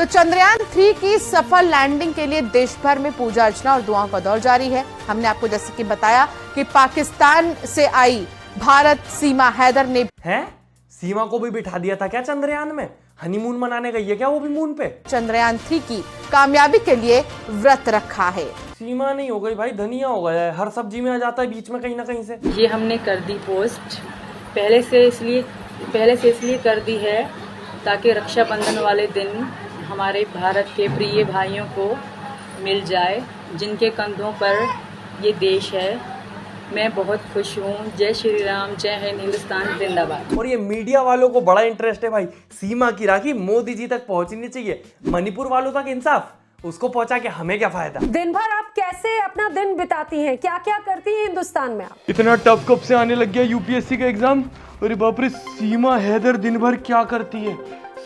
तो चंद्रयान 3 की सफल लैंडिंग के लिए देश भर में पूजा अर्चना और दुआओं का दौर जारी है। हमने आपको जैसे कि बताया कि पाकिस्तान से आई भारत सीमा हैदर ने सीमा को भी बिठा दिया था क्या चंद्रयान में? हनीमून मनाने गई है क्या वो भी मून पे? चंद्रयान 3 की कामयाबी के लिए व्रत रखा है। सीमा नहीं हो गई भाई, धनिया हो गया है, हर सब्जी में आ जाता है बीच में कहीं ना कहीं से। ये हमने कर दी पोस्ट पहले से इसलिए कर दी है ताकि रक्षाबंधन वाले दिन हमारे भारत के प्रिय भाइयों को मिल जाए जिनके कंधों पर ये देश है। मैं बहुत खुश हूँ। जय श्री राम, जय हिंद, हिंदुस्तान जिंदाबाद। और ये मीडिया वालों को बड़ा इंटरेस्ट है भाई, सीमा की राखी मोदी जी तक पहुंचनी चाहिए। मणिपुर वालों तक इंसाफ, उसको पहुंचा के हमें क्या फायदा। दिन भर आप कैसे अपना दिन बिताती हैं, क्या क्या करती हैं हिंदुस्तान में आप? इतना टफ कब से आने लग गया यूपीएससी का एग्जाम? अरे बाप रे, सीमा हैदर दिन भर क्या करती है?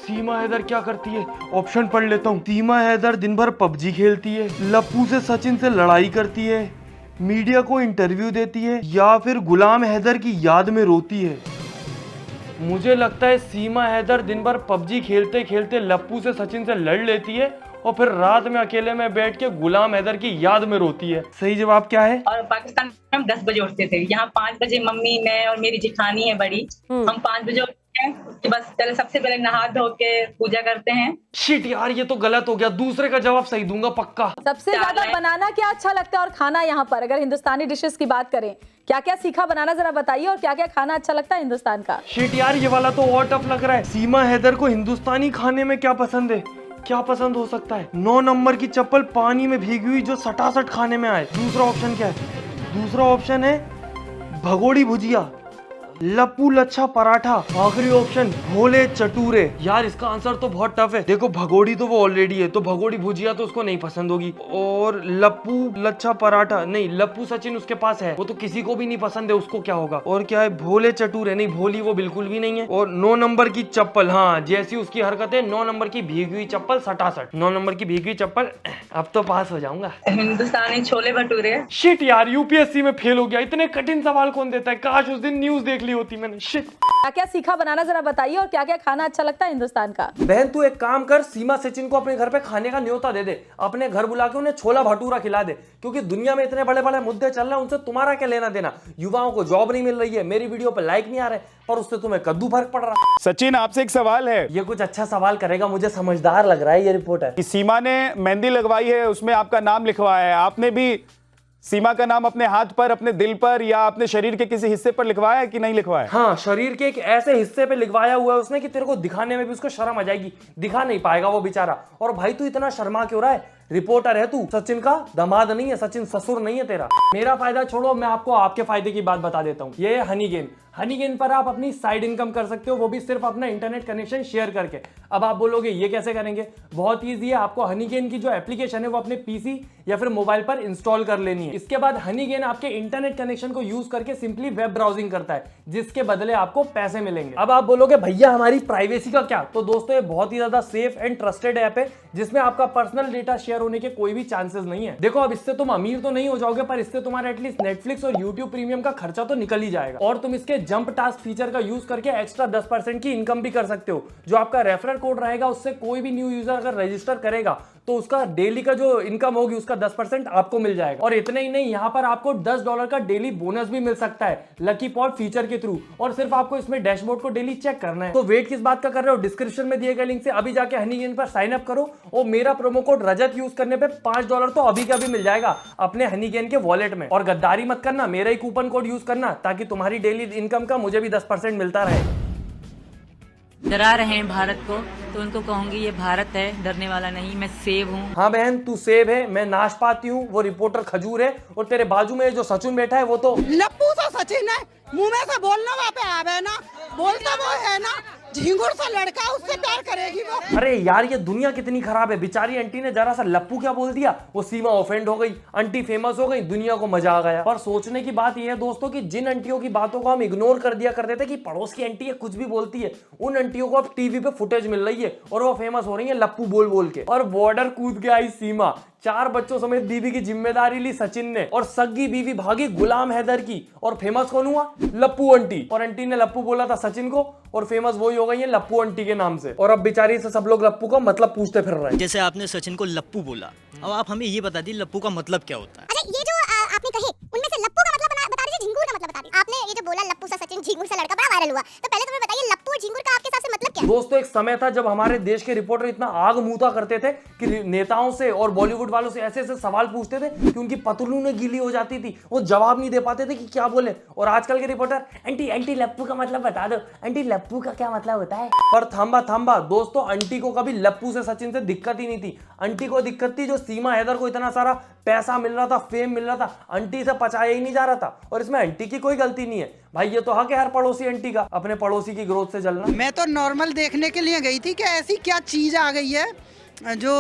सीमा हैदर क्या करती है? ऑप्शन पढ़ लेता हूँ। सीमा हैदर दिन भर पबजी खेलती है, लप्पू से सचिन से लड़ाई करती है, मीडिया को इंटरव्यू देती है, या फिर गुलाम हैदर की याद में रोती है। मुझे लगता है सीमा हैदर दिन भर पबजी खेलते खेलते लप्पू से सचिन से लड़ लेती है और फिर रात में अकेले में बैठ के गुलाम हैदर की याद में रोती है। सही जवाब क्या है? और पाकिस्तान में हम 10 बजे उठते थे, यहाँ 5 बजे मम्मी, मैं और मेरी जिठानी है बड़ी, हम 5 बजे उठते हैं कि बस पहले सबसे पहले नहा धो के पूजा करते हैं। शिट यार, ये तो गलत हो गया, दूसरे का जवाब सही दूंगा पक्का। सबसे ज्यादा बनाना क्या अच्छा लगता है और खाना? यहाँ पर अगर हिंदुस्तानी डिशेस की बात करें, क्या क्या सीखा बनाना जरा बताइए, और क्या क्या खाना अच्छा लगता है हिंदुस्तान का? शिट यार, ये वाला तो और टफ लग रहा है। सीमा हैदर को हिंदुस्तानी खाने में क्या पसंद है? क्या पसंद हो सकता है? 9 नंबर की चप्पल पानी में भीगी हुई जो सटासट खाने में आए। दूसरा ऑप्शन क्या है? दूसरा ऑप्शन है भगोड़ी भुजिया, लप्पू लच्छा पराठा। आखिरी ऑप्शन भोले चटूरे। यार इसका आंसर तो बहुत टफ है। देखो भगोड़ी तो वो ऑलरेडी है, तो भगोड़ी भुजिया तो उसको नहीं पसंद होगी, और लप्पू लच्छा पराठा नहीं, लप्पू सचिन उसके पास है, वो तो किसी को भी नहीं पसंद है, उसको क्या होगा? और क्या है? भोले चटूरे नहीं, भोली वो बिल्कुल भी नहीं है। और 9 नंबर की चप्पल, हाँ जैसी उसकी हरकत है, 9 नंबर की भीगी हुई चप्पल सटासट। 9 नंबर की भीगी हुई चप्पल। अब तो पास हो जाऊंगा। हिंदुस्तानी छोले भटूरे। शिट यार, यूपीएससी में फेल हो गया। इतने कठिन सवाल कौन देता है? काश उस दिन न्यूज देख ली होती मैंने। शिट। क्या क्या सीखा बनाना जरा बताइए, और क्या क्या खाना अच्छा लगता है हिंदुस्तान का? बहन तू एक काम कर, सीमा सचिन को अपने घर पे खाने का न्योता दे दे, अपने घर बुला के उन्हें छोला भटूरा खिला दे, क्योंकि दुनिया में इतने बड़े बड़े मुद्दे चल रहे हैं, उनसे तुम्हारा क्या लेना देना? युवाओं को जॉब नहीं मिल रही है, मेरी वीडियो पे लाइक नहीं आ रहे, और उससे तुम्हें कद्दू फर्क पड़ रहा। सचिन, आपसे एक सवाल है। ये कुछ अच्छा सवाल करेगा, मुझे समझदार लग रहा है ये रिपोर्टर। सीमा ने मेहंदी लगवाई है, उसमें आपका नाम लिखवाया है, आपने भी सीमा का नाम अपने हाथ पर, अपने दिल पर, या अपने शरीर के किसी हिस्से पर लिखवाया है कि नहीं लिखवाया? हाँ, शरीर के एक ऐसे हिस्से पे लिखवाया हुआ है उसने कि तेरे को दिखाने में भी उसको शर्म आ जाएगी, दिखा नहीं पाएगा वो बेचारा। और भाई तू इतना शर्मा क्यों रहा है? रिपोर्टर है तू, सचिन का दामाद नहीं है, सचिन ससुर नहीं है तेरा। मेरा फायदा छोड़ो, मैं आपको आपके फायदे की बात बता देता हूँ। ये है हनी गेन। हनी गेन पर आप अपनी साइड इनकम कर सकते हो, वो भी सिर्फ अपना इंटरनेट कनेक्शन शेयर करके। अब आप बोलोगे ये कैसे करेंगे? बहुत ईजी है। आपको हनी गेन की जो एप्लीकेशन है वो अपने पीसी या फिर मोबाइल पर इंस्टॉल कर लेनी है। इसके बाद हनी गेन आपके इंटरनेट कनेक्शन को यूज करके सिंपली वेब ब्राउजिंग करता है, जिसके बदले आपको पैसे मिलेंगे। अब आप बोलोगे भैया हमारी प्राइवेसी का क्या? तो दोस्तों ये बहुत ही ज्यादा सेफ एंड ट्रस्टेड ऐप है, जिसमें आपका पर्सनल डेटा शेयर होने के कोई भी चांसेस नहीं है। देखो अब इससे तुम अमीर तो नहीं हो जाओगे, पर इससे तुम्हारा एटलीस्ट नेटफ्लिक्स और यूट्यूब प्रीमियम का खर्चा तो निकल ही जाएगा। और तुम इसके जंप टास्क फीचर का यूज करके एक्स्ट्रा 10% की इनकम भी कर सकते हो। जो आपका रेफरल कोड रहेगा, उससे कोई भी न्यू यूजर अगर रजिस्टर करेगा तो उसका डेली का जो इनकम होगी उसका 10% आपको मिल जाएगा। और इतना ही नहीं, यहाँ पर आपको $10 का डेली बोनस भी मिल सकता है लकी पॉट फीचर के थ्रू। और सिर्फ आपको इसमें डैशबोर्ड को डेली चेक करना है। तो वेट किस बात का कर रहे हो? डिस्क्रिप्शन में दिए गए लिंक से अभी जाके हनी गेन पर साइन अप करो, और मेरा प्रोमो कोड रजत यूज करने पे $5 तो अभी का भी मिल जाएगा अपने हनी गेन के वॉलेट में। और गद्दारी मत करना, मेरा ही कूपन कोड यूज करना, ताकि तुम्हारी डेली इनकम का मुझे भी 10% मिलता रहे। डरा रहे हैं भारत को, तो उनको कहूंगी ये भारत है, डरने वाला नहीं। मैं सेब हूँ। हाँ बहन, तू सेब है, मैं नाशपाती हूँ, वो रिपोर्टर खजूर है, और तेरे बाजू में जो सचिन बैठा है वो तो लप्पू सा सचिन है। मुंह में से बोलना वहाँ पे आवे ना, बोलता वो है ना, झिंगुर सा लड़का, उससे प्यार करेगी वो। अरे यार ये दुनिया कितनी खराब है। बेचारी आंटी ने जरा सा लप्पू क्या बोल दिया, वो सीमा ऑफेंड हो गई, आंटी फेमस हो गई, दुनिया को मजा आ गया। पर सोचने की बात यह है दोस्तों कि जिन आंटियों की बातों को हम इग्नोर कर दिया करते थे कि पड़ोस की आंटी है कुछ भी बोलती है, उन आंटियों को अब टीवी पे फुटेज मिल रही है और वो फेमस हो रही है लप्पू बोल बोल के। और बॉर्डर कूद के आई सीमा, 4 बच्चों समेत बीवी की जिम्मेदारी ली सचिन ने और सगी बीवी भागी गुलाम हैदर की। और फेमस कौन हुआ? लप्पू आंटी। और आंटी ने लप्पू बोला था सचिन को और फेमस वही हो गई है लप्पू आंटी के नाम से। और अब बेचारी से सब लोग लप्पू का मतलब पूछते फिर रहे हैं। जैसे आपने सचिन को लप्पू बोला, अब आप हमें ये बता दीजिए लप्पू का मतलब क्या होता है? अच्छा, ये जो आपने कहे उनमें से लप्पू का मतलब बता दीजिए, झिंगुर का मतलब बता दीजिए। आपने ये जो बोला लप्पू सा सचिन झिंगुर सा लड़का, बड़ा वायरल हुआ, तो पहले तो मुझे बताइए लप्पू और झिंगुर का आपके हिसाब से मतलब क्या है? दोस्तों, एक समय था जब हमारे देश के रिपोर्टर इतना आग मुंहता करते थे कि नेताओं से और बॉलीवुड वालों से ऐसे ऐसे सवाल पूछते थे कि उनकी पतलूनें गीली हो जाती थी, वो जवाब नहीं दे पाते थे कि क्या बोले। और आजकल के रिपोर्टर आंटी लप्पू का मतलब बता दो, आंटी लप्पू का क्या मतलब होता है? पर थम्बा दोस्तों, आंटी को कभी लप्पू से सचिन से दिक्कत ही नहीं थी। आंटी को दिक्कत थी जो सीमा हैदर को इतना सारा पैसा मिल रहा था, फेम मिल रहा था, आंटी से पचाया ही नहीं जा रहा था। और इसमें आंटी की कोई गलती नहीं है भाई, ये तो हक है हर पड़ोसी आंटी का अपने पड़ोसी की ग्रोथ से जलना। मैं तो नॉर्मल देखने के लिए गई थी कि ऐसी क्या चीज आ गई है जो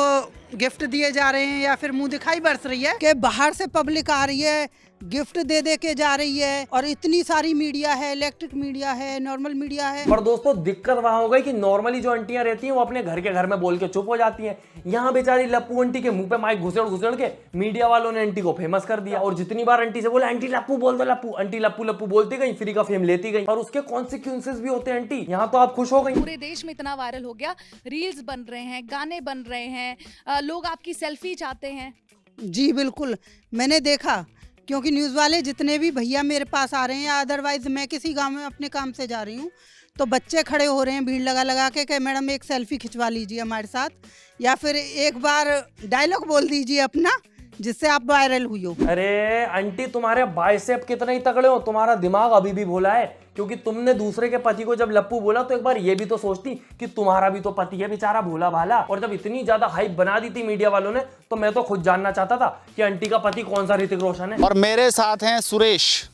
गिफ्ट दिए जा रहे हैं या फिर मुंह दिखाई बरस रही है कि बाहर से पब्लिक आ रही है, गिफ्ट दे के जा रही है, और इतनी सारी मीडिया है, इलेक्ट्रिक मीडिया है, नॉर्मल मीडिया है। पर दोस्तों, दिक्कत वहां हो गई कि नॉर्मली जो आंटियां रहती हैं वो अपने घर में बोल के चुप हो जाती हैं। यहाँ बेचारी लप्पू आंटी के मुंह पे माइक घुसेड़ के मीडिया वालों ने आंटी को फेमस कर दिया। और जितनी बार आंटी से बोले आंटी लप्पू बोल दो, लप्पू आंटी लप्पू बोलती गई, फ्री का फेम लेती गई। और उसके कॉन्सिक्वेंसेस भी होते हैं आंटी। यहाँ तो आप खुश हो गई। पूरे देश में इतना वायरल हो गया, रील्स बन रहे हैं, गाने बन रहे हैं, लोग आपकी सेल्फी चाहते हैं। जी बिल्कुल, मैंने देखा, क्योंकि न्यूज़ वाले जितने भी भैया मेरे पास आ रहे हैं, या अदरवाइज मैं किसी गांव में अपने काम से जा रही हूँ, तो बच्चे खड़े हो रहे हैं भीड़ लगा के मैडम एक सेल्फी खिंचवा लीजिए हमारे साथ, या फिर एक बार डायलॉग बोल दीजिए अपना जिससे आप वायरल हुई हो। अरे आंटी, तुम्हारे बाइसेप कितने ही तगड़े हो, तुम्हारा दिमाग अभी भी भोला है। क्योंकि तुमने दूसरे के पति को जब लप्पू बोला तो एक बार ये भी तो सोचती कि तुम्हारा भी तो पति है बेचारा भोला भाला। और जब इतनी ज्यादा हाइप बना दी थी मीडिया वालों ने, तो मैं तो खुद जानना चाहता था कि आंटी का पति कौन सा ऋतिक रोशन है। और मेरे साथ हैं सुरेश।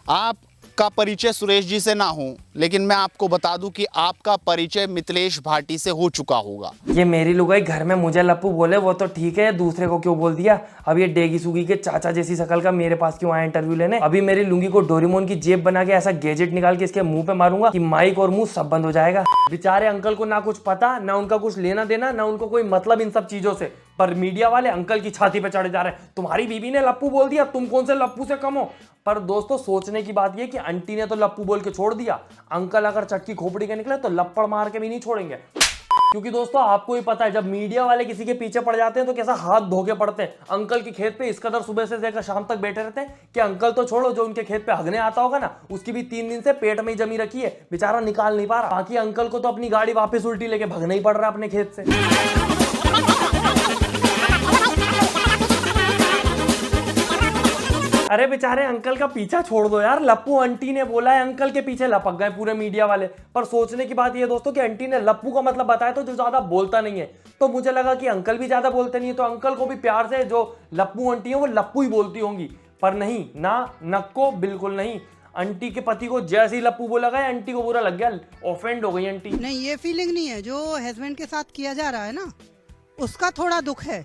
आपका परिचय सुरेश जी से ना हो, लेकिन मैं आपको बता दूं कि आपका परिचय मिथिलेश भाटी से हो चुका होगा। ये मेरी लुगाई घर में मुझे लप्पू बोले वो तो ठीक है, दूसरे को क्यों बोल दिया? अब ये डेगी सुगी के चाचा जैसी शकल का मेरे पास क्यों आया इंटरव्यू लेने? अभी मेरी लुंगी को डोरेमोन की जेब बना के ऐसा गैजेट निकाल के इसके मुंह पे मारूंगा कि माइक और मुंह सब बंद हो जाएगा। बेचारे अंकल को ना कुछ पता, ना उनका कुछ लेना देना, ना उनको कोई मतलब इन सब चीजों से। पर मीडिया वाले अंकल की छाती पे चढ़े जा रहे हैं, तुम्हारी बीवी ने लप्पू बोल दिया, तुम कौन से लप्पू से कम हो? पर दोस्तों, सोचने की बात यह कि आंटी ने तो लप्पू बोल के छोड़ दिया, अंकल अगर चटकी खोपड़ी के निकले तो लप्पड़ मार के भी नहीं छोड़ेंगे। क्योंकि दोस्तों, आपको ही पता है जब मीडिया वाले किसी के पीछे पड़ जाते हैं तो कैसा हाथ धोके पड़ते हैं। अंकल की खेत पे इस कदर सुबह से लेकर शाम तक बैठे रहते हैं कि अंकल तो छोड़ो, जो उनके खेत पे हगने आता होगा ना, उसकी भी 3 दिन से पेट में ही जमी रखी है, बेचारा निकाल नहीं पा रहा। बाकी अंकल को तो अपनी गाड़ी वापस उल्टी लेके भगना ही पड़ रहा है अपने खेत से। अरे बेचारे अंकल का पीछा छोड़ दो यार, लप्पू आंटी ने बोला है, अंकल के पीछे लपक गए पूरे मीडिया वाले। पर सोचने की बात ये दोस्तों कि आंटी ने लप्पू का मतलब बताया तो जो ज्यादा बोलता नहीं है, तो मुझे लगा कि अंकल भी ज्यादा बोलते नहीं है, तो अंकल को भी प्यार से जो लप्पू आंटी है वो लप्पू ही बोलती होंगी। पर नहीं ना, नक्को बिल्कुल नहीं। आंटी के पति को जैसे ही लप्पू बोला गया, आंटी को बुरा लग गया, ऑफेंड हो गई आंटी। नहीं, ये फीलिंग नहीं है जो हस्बैंड के साथ किया जा रहा है ना, उसका थोड़ा दुख है,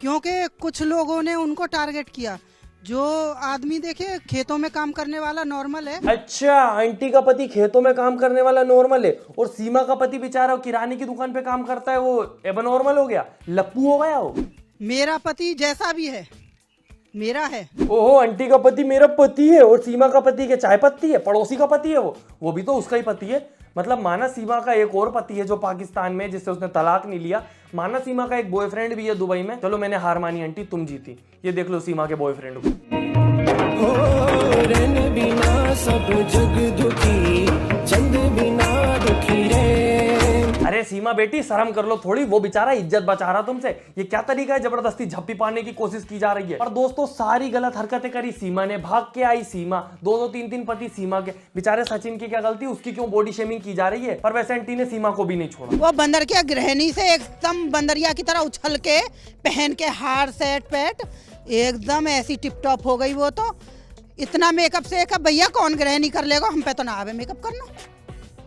क्योंकि कुछ लोगों ने उनको टारगेट किया। जो आदमी देखे खेतों में काम करने वाला नॉर्मल है। अच्छा, आंटी का पति खेतों में काम करने वाला नॉर्मल है, और सीमा का पति बेचारा किराने की दुकान पे काम करता है, वो एबनॉर्मल हो गया, लप्पू हो गया वो। मेरा पति जैसा भी है मेरा है। ओहो, आंटी का पति मेरा पति है, और सीमा का पति के चाय पत्ती है, पड़ोसी का पति है, वो भी तो उसका ही पति है। मतलब माना सीमा का एक और पति है जो पाकिस्तान में, जिससे उसने तलाक नहीं लिया। माना सीमा का एक बॉयफ्रेंड भी है दुबई में। चलो मैंने हार मानी आंटी, तुम जीती। ये देख लो सीमा के बॉयफ्रेंड को। अरे सीमा बेटी, शर्म कर लो थोड़ी, वो बेचारा इज्जत बचा रहा तुमसे। ये क्या तरीका है, जबरदस्ती झप्पी पाने की कोशिश की जा रही है। और दोस्तों, सारी गलत हरकतें करी सीमा ने, भाग के आई सीमा, 2-2 3-3 पति सीमा के। बेचारे सचिन की क्या गलती, उसकी क्यों बॉडी शेमिंग की जा रही है? पर वैसे आंटी ने सीमा को भी नहीं छोड़ा। वो बंदर के गृहिणी से एकदम बंदरिया की तरह उछल के, पहन के हार सेट पेट, एकदम ऐसी टिप टॉप हो गई। वो तो इतना मेकअप से भैया कौन गृहिणी कर लेगा, हम पे तो ना आवे मेकअप करना।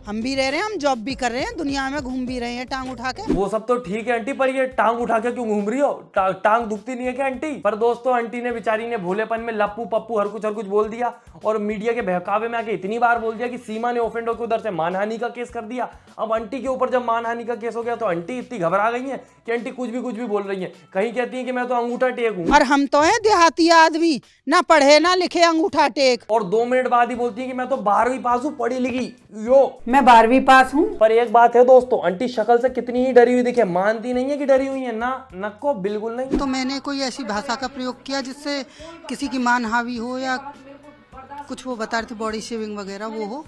हम भी रह रहे हैं, हम जॉब भी कर रहे हैं, दुनिया में घूम भी रहे हैं टांग उठा के। वो सब तो ठीक है आंटी, पर ये टांग उठा के क्यों घूम रही हो? टांग दुखती नहीं है क्या आंटी? पर दोस्तों आंटी ने बेचारी ने भोलेपन में लप्पू पप्पू हर कुछ बोल दिया और मीडिया के बहकावे में आके इतनी बार बोल दिया कि सीमा ने ऑफेंड होकर उधर से मानहानि का केस कर दिया। अब आंटी के ऊपर जब मानहानि का केस हो गया तो आंटी इतनी घबरा गई है कि आंटी कुछ भी बोल रही है। कहीं कहती है कि मैं तो अंगूठा टेक हूँ, और हम तो है देहाती आदमी, ना पढ़े ना लिखे, अंगूठा टेक। और 2 मिनट बाद ही बोलती है कि मैं तो 12वीं पास हूँ, पढ़ी लिखी। यो मैं 12वीं पास हूँ। पर एक बात है दोस्तों, आंटी शक्ल से कितनी ही डरी हुई दिखे, मानती नहीं है कि डरी हुई है ना, नको बिल्कुल नहीं। तो मैंने कोई ऐसी भाषा का प्रयोग किया जिससे किसी की मान हावी हो या कुछ वो बता रहे थे बॉडी शेविंग वगैरह वो हो।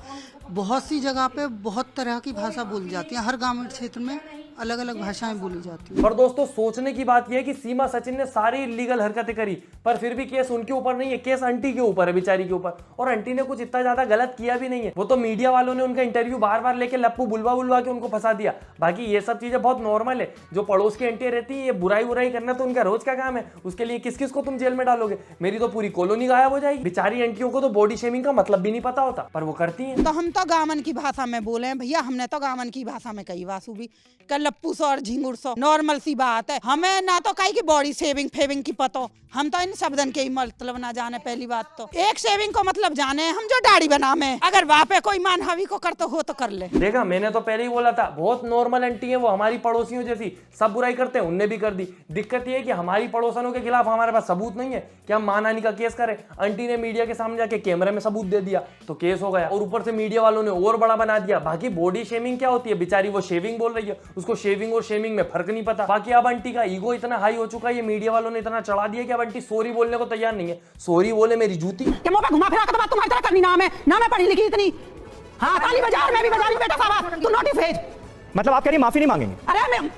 बहुत सी जगह पे बहुत तरह की भाषा बोली जाती है, हर ग्रामीण क्षेत्र में अलग अलग भाषाएं बोली जाती है। पर दोस्तों सोचने की बात यह है कि सीमा सचिन ने सारी इलीगल हरकतें करी, पर फिर भी केस उनके ऊपर नहीं है, केस आंटी के ऊपर है, बेचारी के ऊपर। और आंटी ने कुछ इतना ज्यादा गलत किया भी नहीं है। वो तो मीडिया वालों ने उनका इंटरव्यू बार लेके लप्पू बुलवा के उनको फंसा दिया। बाकी ये सब चीजें बहुत नॉर्मल है। जो पड़ोस की आंटी रहती है, ये बुराई करना तो उनका रोज का काम है। उसके लिए किस को तुम जेल में डालोगे? मेरी तो पूरी कॉलोनी गायब हो जाएगी। बेचारी आंटियों को तो बॉडी शेमिंग का मतलब भी नहीं पता होता, पर वो करती है। तो हम तो गामन की भाषा में बोले हैं भैया, हमने तो गामन की भाषा में कही वासु भी कल लप्पू सौ और झिंगुर सौ नॉर्मल सी बात है। हमें ना तो कहीं की बॉडी शेविंग फेविंग की पतो, हम तो इन शब्दन के ही मतलब ना जाने। पहली बात तो एक शेविंग को मतलब जाने हम जो दाढ़ी बनावे, अगर वहाँ पे कोई मानहावी को करते हो तो कर ले। देखा, मैंने तो पहले ही बोला था, बहुत नॉर्मल आंटी है वो, हमारी पड़ोसियों जैसी। सब बुराई करते हैं, उनने भी कर दी। दिक्कत ये है कि हमारी पड़ोसनों के खिलाफ हमारे पास सबूत नहीं है कि हम मानहानि का केस करें। आंटी ने मीडिया के सामने जाके कैमरे में सबूत दे दिया तो केस हो गया, और ऊपर से मीडिया वालों ने और बड़ा बना दिया। बाकी बॉडी शेमिंग क्या होती है? बेचारी वो शेविंग बोल रही है, उसको शेविंग और शेमिंग में फर्क नहीं पता। बाकी अब आंटी का ईगो इतना हाई हो चुका है, ये मीडिया वालों ने इतना चढ़ा दिया कि अब आंटी सॉरी बोलने को तैयार नहीं है। सॉरी बोले मेरी जूती के मुंह पे घुमा फिरा के बात तुम्हारी तरह करनी ना मैं पढ़ी लिखी इतनी। हाँ, ताली बजा, मैं भी बजा रही बेटा साहब, तू नोटिस भेज। मतलब आप कह रही माफी नहीं मांगेंगे? अरे मैं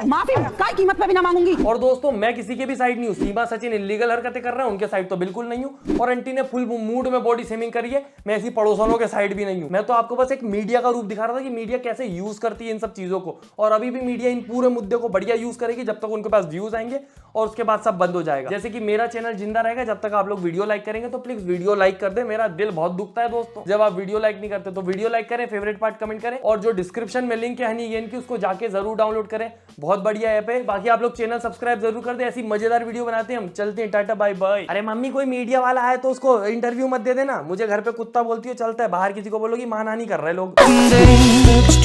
माफी काय कीमत पे भी ना मांगूंगी। और दोस्तों मैं किसी के भी साइड नहीं हूँ। सीमा सचिन इलीगल हरकतें कर रहे हैं, उनके साइड तो बिल्कुल नहीं हूँ। और आंटी ने फुल मूड में बॉडी शेमिंग करी है, मैं ऐसी पड़ोसनों के साइड भी नहीं हूँ। मैं तो आपको बस एक मीडिया का रूप दिखा रहा था कि मीडिया कैसे यूज करती है इन सब चीजों को। और अभी भी मीडिया इन पूरे मुद्दे को बढ़िया यूज करेगी जब तक उनके पास व्यूज आएंगे, और उसके बाद सब बंद हो जाएगा। जैसे कि मेरा चैनल जिंदा रहेगा जब तक आप लोग वीडियो लाइक करेंगे, तो प्लीज वीडियो लाइक कर दे। मेरा दिल बहुत दुखता है दोस्तों जब आप वीडियो लाइक नहीं करते। तो वीडियो लाइक करें, फेवरेट पार्ट कमेंट करें, और जो डिस्क्रिप्शन में लिंक है हनी गेन की, उसको जाके जरूर डाउनलोड करें, बहुत बढ़िया ऐप है। बाकी आप लोग चैनल सब्सक्राइब जरूर कर दे, ऐसी मजेदार वीडियो बनाते हैं हम। चलते हैं, टाटा बाय बाय। अरे मम्मी कोई मीडिया वाला है तो उसको इंटरव्यू मत दे देना, मुझे घर पे कुत्ता बोलती हो चलता है, बाहर किसी को बोलोगी मानहानि कर रहे लोग।